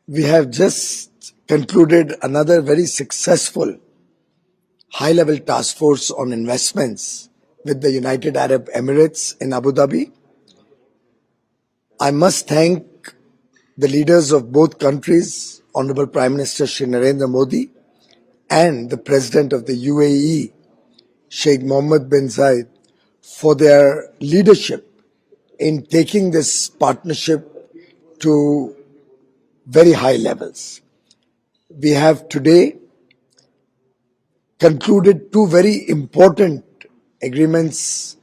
We have just concluded another very successful high-level task force on investments with the United Arab Emirates in Abu Dhabi. I must thank the leaders of both countries, Honorable Prime Minister Shri Narendra Modi and the President of the UAE, Sheikh Mohammed bin Zayed, for their leadership in taking this partnership to very high levels. We have today concluded two very important agreements.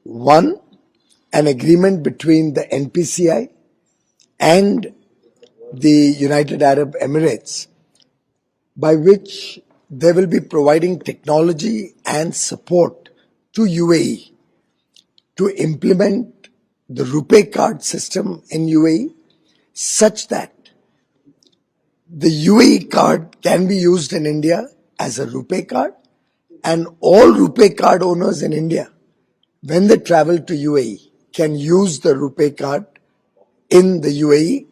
One, an agreement between the NPCI and the United Arab Emirates, by which they will be providing technology and support to UAE to implement the RuPay card system in UAE such that the UAE card can be used in India as a RuPay card, and all RuPay card owners in India, when they travel to UAE, can use the RuPay card in the UAE.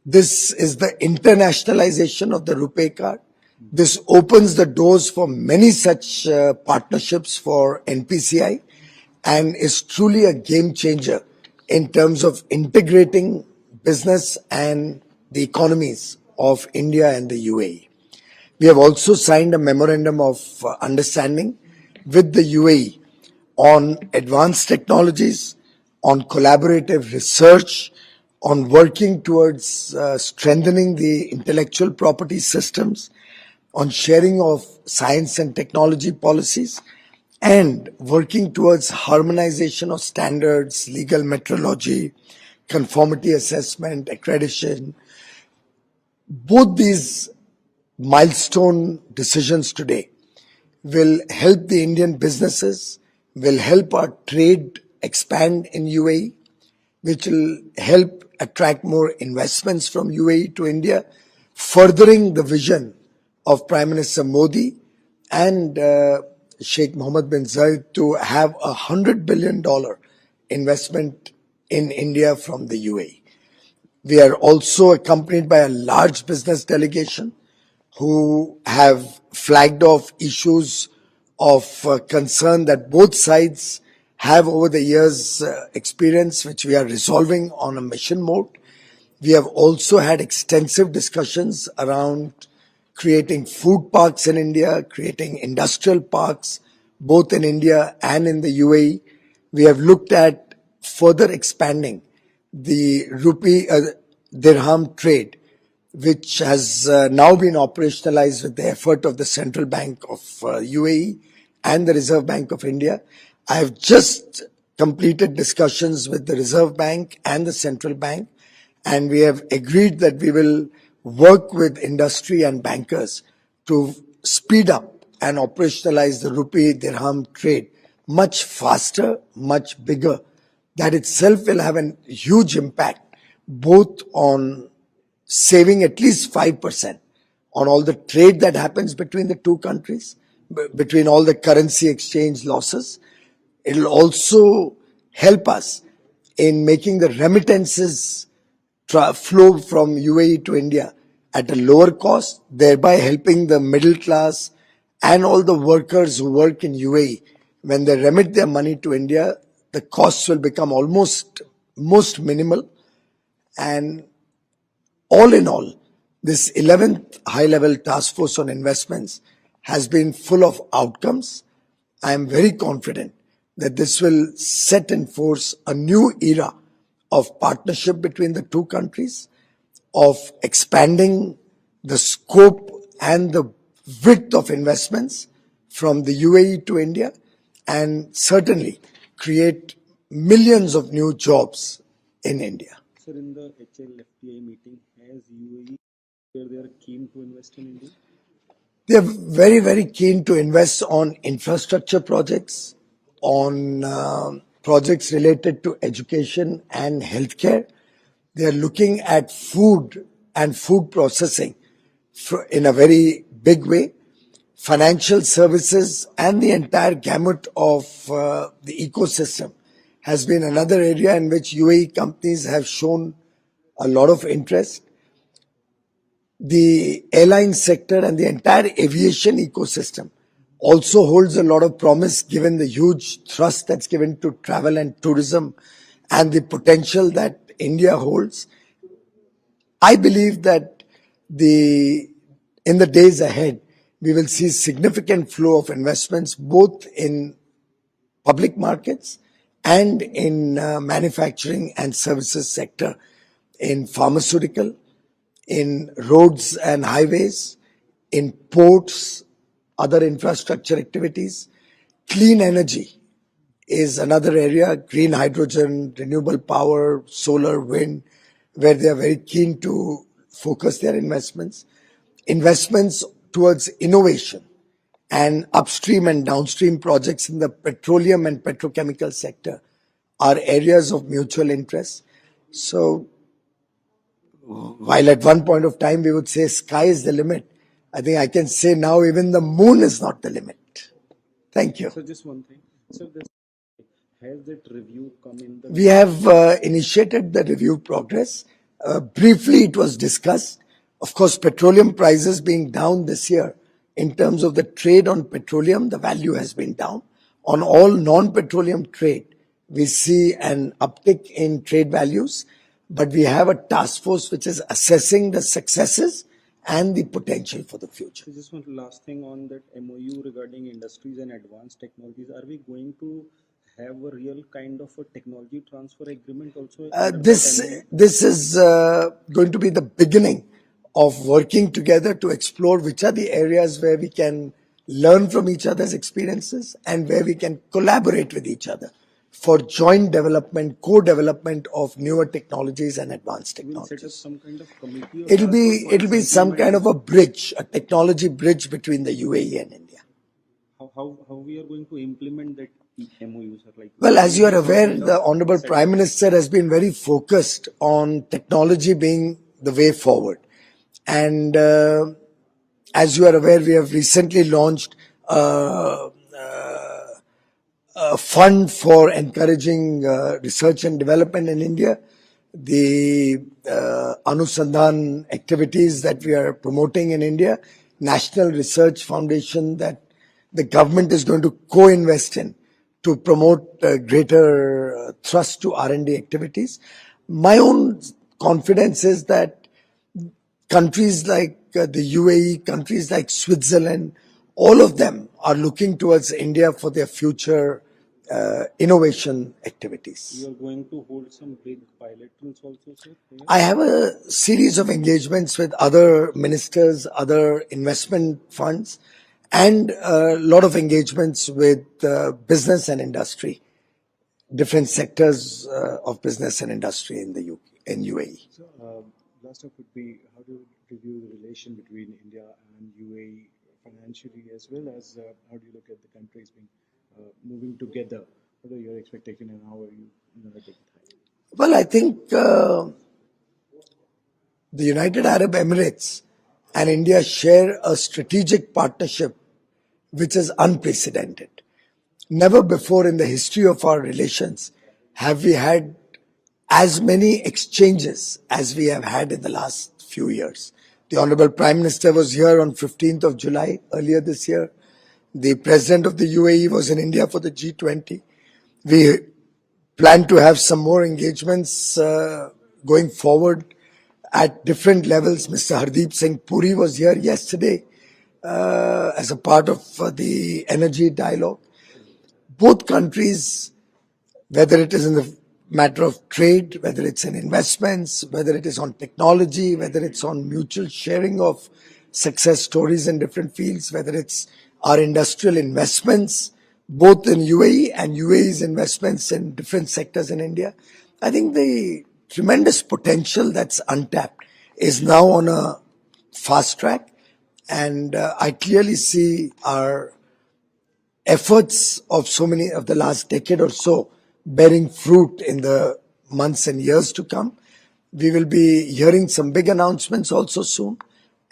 This is the internationalization of the RuPay card. This opens the doors for many such partnerships for NPCI and is truly a game changer in terms of integrating business and the economies of India and the UAE. We have also signed a memorandum of understanding with the UAE on advanced technologies, on collaborative research, on working towards strengthening the intellectual property systems, on sharing of science and technology policies, and working towards harmonization of standards, legal metrology, conformity assessment, accreditation. Both these milestone decisions today will help the Indian businesses, will help our trade expand in UAE, which will help attract more investments from UAE to India, furthering the vision of Prime Minister Modi and Sheikh Mohammed bin Zayed to have $100 billion investment in India from the UAE. We are also accompanied by a large business delegation who have flagged off issues of concern that both sides have over the years experience, which we are resolving on a mission mode. We have also had extensive discussions around creating food parks in India, creating industrial parks, both in India and in the UAE. We have looked at further expanding the rupee dirham trade, which has now been operationalized with the effort of the Central Bank of UAE and the Reserve Bank of India. I have just completed discussions with the Reserve Bank and the Central Bank, and we have agreed that we will work with industry and bankers to speed up and operationalize the rupee dirham trade much faster, much bigger. That itself will have a huge impact both on saving at least 5% on all the trade that happens between the two countries, between all the currency exchange losses. It will also help us in making the remittances flow from UAE to India at a lower cost, thereby helping the middle class and all the workers who work in UAE. When they remit their money to India, the costs will become most minimal. And all in all, this 11th high-level task force on investments has been full of outcomes. I am very confident that this will set in force a new era of partnership between the two countries, of expanding the scope and the width of investments from the UAE to India, and certainly create millions of new jobs in India. Sir, in the HLFTA meeting, has UAE said they are keen to invest in India? They are very, very keen to invest on infrastructure projects, on projects related to education and healthcare. They are looking at food and food processing in a very big way, financial services, and the entire gamut of the ecosystem has been another area in which UAE companies have shown a lot of interest. the airline sector and the entire aviation ecosystem also holds a lot of promise given the huge thrust that's given to travel and tourism and the potential that India holds. I believe that in the days ahead, we will see significant flow of investments both in public markets and in manufacturing and services sector, in pharmaceutical, in roads and highways, in ports, other infrastructure activities. Clean energy is another area, green hydrogen, renewable power, solar, wind, where they are very keen to focus their investments. Investments towards innovation and upstream and downstream projects in the petroleum and petrochemical sector are areas of mutual interest. So while at one point of time we would say sky is the limit, I think I can say now even the moon is not the limit. Thank you. So just one thing. So this has that review come in the We have initiated the review progress. Briefly, it was discussed. Of course, petroleum prices being down this year, in terms of the trade on petroleum, the value has been down. On all non-petroleum trade, we see an uptick in trade values, but we have a task force which is assessing the successes and the potential for the future. So just one last thing on that MOU regarding industries and advanced technologies. Are we going to have a real kind of a technology transfer agreement also? This is going to be the beginning of working together to explore which are the areas where we can learn from each other's experiences and where we can collaborate with each other for joint development, co-development of newer technologies and advanced We'll set up technologies. some kind of committee or It'll be some kind of a bridge, a technology bridge between the UAE and India. how we are going to implement that MOU, sir? Like, Well, as you are aware, the Honorable Prime Minister has been very focused on technology being the way forward. And as you are aware, we have recently launched a fund for encouraging research and development in India. The Anusandhan activities that we are promoting in India, National Research Foundation that the government is going to co-invest in to promote greater thrust to R&D activities. My own confidence is that countries like the UAE, countries like Switzerland, all of them are looking towards India for their future innovation activities. You are going to hold some big bilaterals also, sir? Yeah. I have a series of engagements with other ministers, other investment funds, and a lot of engagements with business and industry, different sectors of business and industry in the in UAE. So, last up would be, how do you review the relation between India and UAE financially, as well as how do you look at the countries being moving together? What are your expectations and how are you going to take it high? Well, I think the United Arab Emirates and India share a strategic partnership which is unprecedented. Never before in the history of our relations have we had as many exchanges as we have had in the last few years. The Honorable Prime Minister was here on 15th of July earlier this year. The President of the UAE was in India for the G20. We plan to have some more engagements going forward at different levels. Mr. Hardeep Singh Puri was here yesterday as a part of the energy dialogue. Both countries, whether it is in the matter of trade, whether it's in investments, whether it is on technology, whether it's on mutual sharing of success stories in different fields, whether it's our industrial investments, both in UAE and UAE's investments in different sectors in India. I think the tremendous potential that's untapped is now on a fast track. And I clearly see our efforts of so many of the last decade or so bearing fruit in the months and years to come. We will be hearing some big announcements also soon.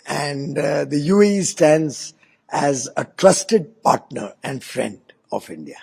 And the UAE stands as a trusted partner and friend of India.